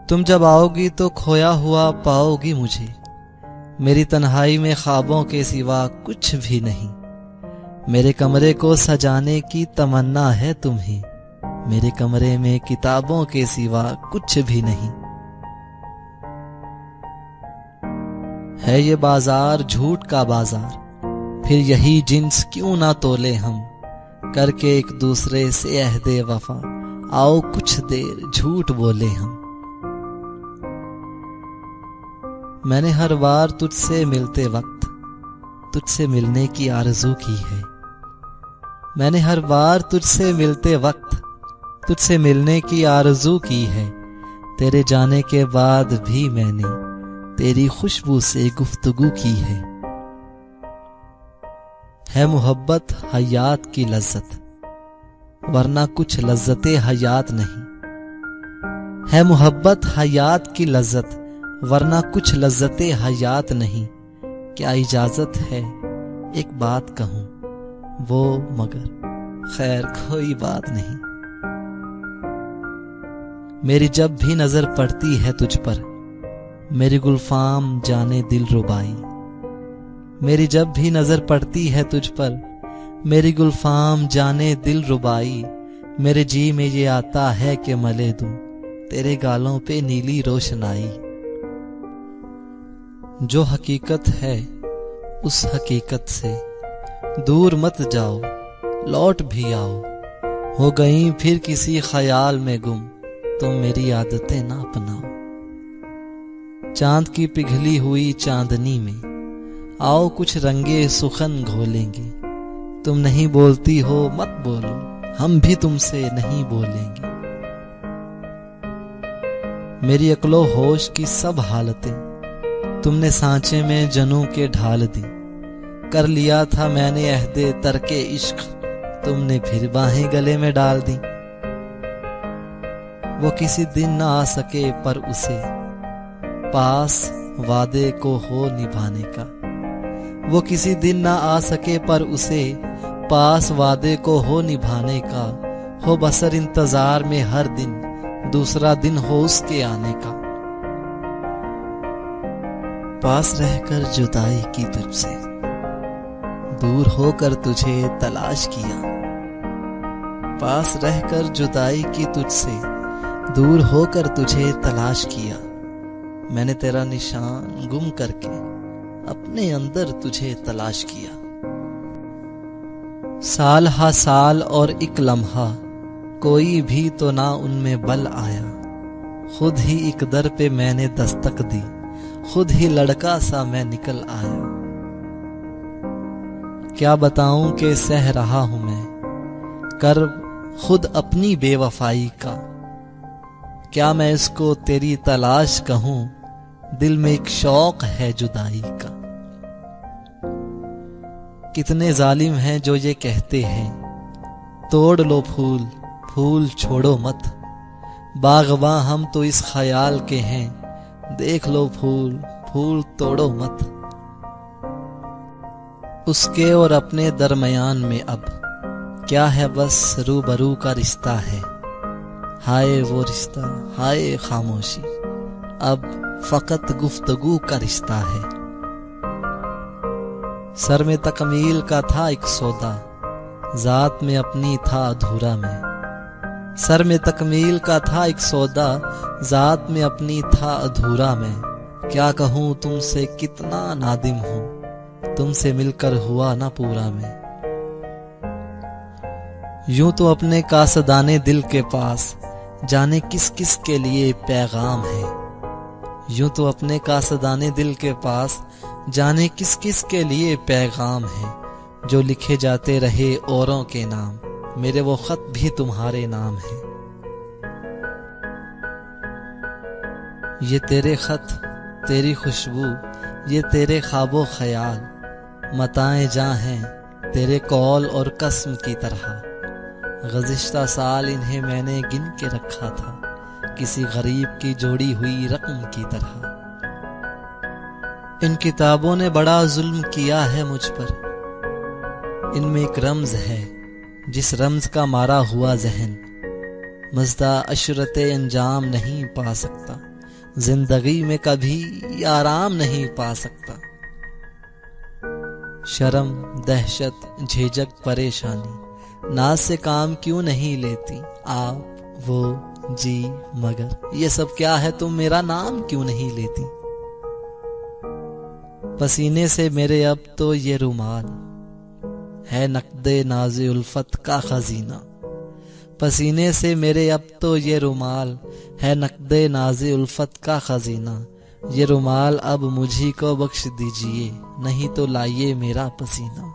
تم جب آؤ گی تو کھویا ہوا پاؤ گی مجھے، میری تنہائی میں خوابوں کے سوا کچھ بھی نہیں، میرے کمرے کو سجانے کی تمنا ہے تمہیں، میرے کمرے میں کتابوں کے سوا کچھ بھی نہیں۔ ہے یہ بازار جھوٹ کا بازار، پھر یہی جنس کیوں نہ تولے ہم، کر کے ایک دوسرے سے عہد وفا، آؤ کچھ دیر جھوٹ بولے ہم۔ میں نے ہر بار تجھ سے ملتے وقت تجھ سے ملنے کی آرزو کی ہے، میں نے ہر بار تجھ سے ملتے وقت تجھ سے ملنے کی آرزو کی ہے، تیرے جانے کے بعد بھی میں نے تیری خوشبو سے گفتگو کی ہے محبت حیات کی لذت، ورنہ کچھ لذت حیات نہیں، ہے محبت حیات کی لذت ورنہ کچھ لذت حیات نہیں، کیا اجازت ہے ایک بات کہوں وہ مگر خیر کوئی بات نہیں۔ میری جب بھی نظر پڑتی ہے تجھ پر میری گلفام جانے دل ربائی، میری جب بھی نظر پڑتی ہے تجھ پر میری گلفام جانے دل ربائی، میرے جی میں یہ آتا ہے کہ ملے دوں تیرے گالوں پہ نیلی روشنائی۔ جو حقیقت ہے اس حقیقت سے دور مت جاؤ، لوٹ بھی آؤ، ہو گئیں پھر کسی خیال میں گم، تم میری عادتیں نہ اپناؤ۔ چاند کی پگھلی ہوئی چاندنی میں آؤ کچھ رنگے سخن گھولیں گے، تم نہیں بولتی ہو مت بولو، ہم بھی تم سے نہیں بولیں گے۔ میری عقل و ہوش کی سب حالتیں تم نے سانچے میں جنوں کے ڈھال دی، کر لیا تھا میں نے عہد ترک عشق، تم نے پھر باہیں گلے میں ڈال دی۔ وہ کسی دن نہ آ سکے پر اسے پاس وعدے کو ہو نبھانے کا، وہ کسی دن نہ آ سکے پر اسے پاس وعدے کو ہو نبھانے کا، ہو بسر انتظار میں ہر دن دوسرا دن ہو اس کے آنے کا۔ پاس رہ کر جدائی کی تجھ سے دور ہو کر تجھے تلاش کیا، پاس رہ کر جدائی کی تجھ سے دور ہو کر تجھے تلاش کیا، میں نے تیرا نشان گم کر کے اپنے اندر تجھے تلاش کیا۔ سال ہا سال اور ایک لمحہ کوئی بھی تو نہ ان میں بل آیا، خود ہی ایک در پہ میں نے دستک دی، خود ہی لڑکا سا میں نکل آیا۔ کیا بتاؤں کہ سہ رہا ہوں میں کرب خود اپنی بے وفائی کا، کیا میں اس کو تیری تلاش کہوں، دل میں ایک شوق ہے جدائی کا۔ کتنے ظالم ہیں جو یہ کہتے ہیں توڑ لو پھول پھول چھوڑو مت، باغباں ہم تو اس خیال کے ہیں دیکھ لو پھول پھول توڑو مت۔ اس کے اور اپنے درمیان میں اب کیا ہے، بس روبرو کا رشتہ ہے، ہائے وہ رشتہ ہائے خاموشی، اب فقط گفتگو کا رشتہ ہے۔ سر میں تکمیل کا تھا ایک سودا، ذات میں اپنی تھا ادھورا میں، سر میں تکمیل کا تھا ایک سودا، ذات میں اپنی تھا ادھورا میں، کیا کہوں تم سے کتنا نادم ہوں، تم سے مل کر ہوا نہ پورا میں۔ یوں تو اپنے قاصدانے دل کے پاس جانے کس کس کے لیے پیغام ہے، یوں تو اپنے قاصدانے دل کے پاس جانے کس کس کے لیے پیغام ہے، جو لکھے جاتے رہے اوروں کے نام، میرے وہ خط بھی تمہارے نام ہے۔ یہ تیرے خط تیری خوشبو یہ تیرے خواب و خیال، متاعیں جاں ہیں تیرے قول اور قسم کی طرح، گزشتہ سال انہیں میں نے گن کے رکھا تھا کسی غریب کی جوڑی ہوئی رقم کی طرح۔ ان کتابوں نے بڑا ظلم کیا ہے مجھ پر، ان میں ایک رمز ہے جس رمز کا مارا ہوا ذہن مزدہ عشرت انجام نہیں پا سکتا، زندگی میں کبھی آرام نہیں پا سکتا۔ شرم، دہشت، جھجک، پریشانی، ناز سے کام کیوں نہیں لیتی آپ، وہ، جی، مگر یہ سب کیا ہے، تم میرا نام کیوں نہیں لیتی؟ پسینے سے میرے اب تو یہ رومال ہے نقد ناز الفت کا خزینہ، پسینے سے میرے اب تو یہ رومال ہے نقد ناز الفت کا خزینہ، یہ رومال اب مجھی کو بخش دیجئے، نہیں تو لائیے میرا پسینہ۔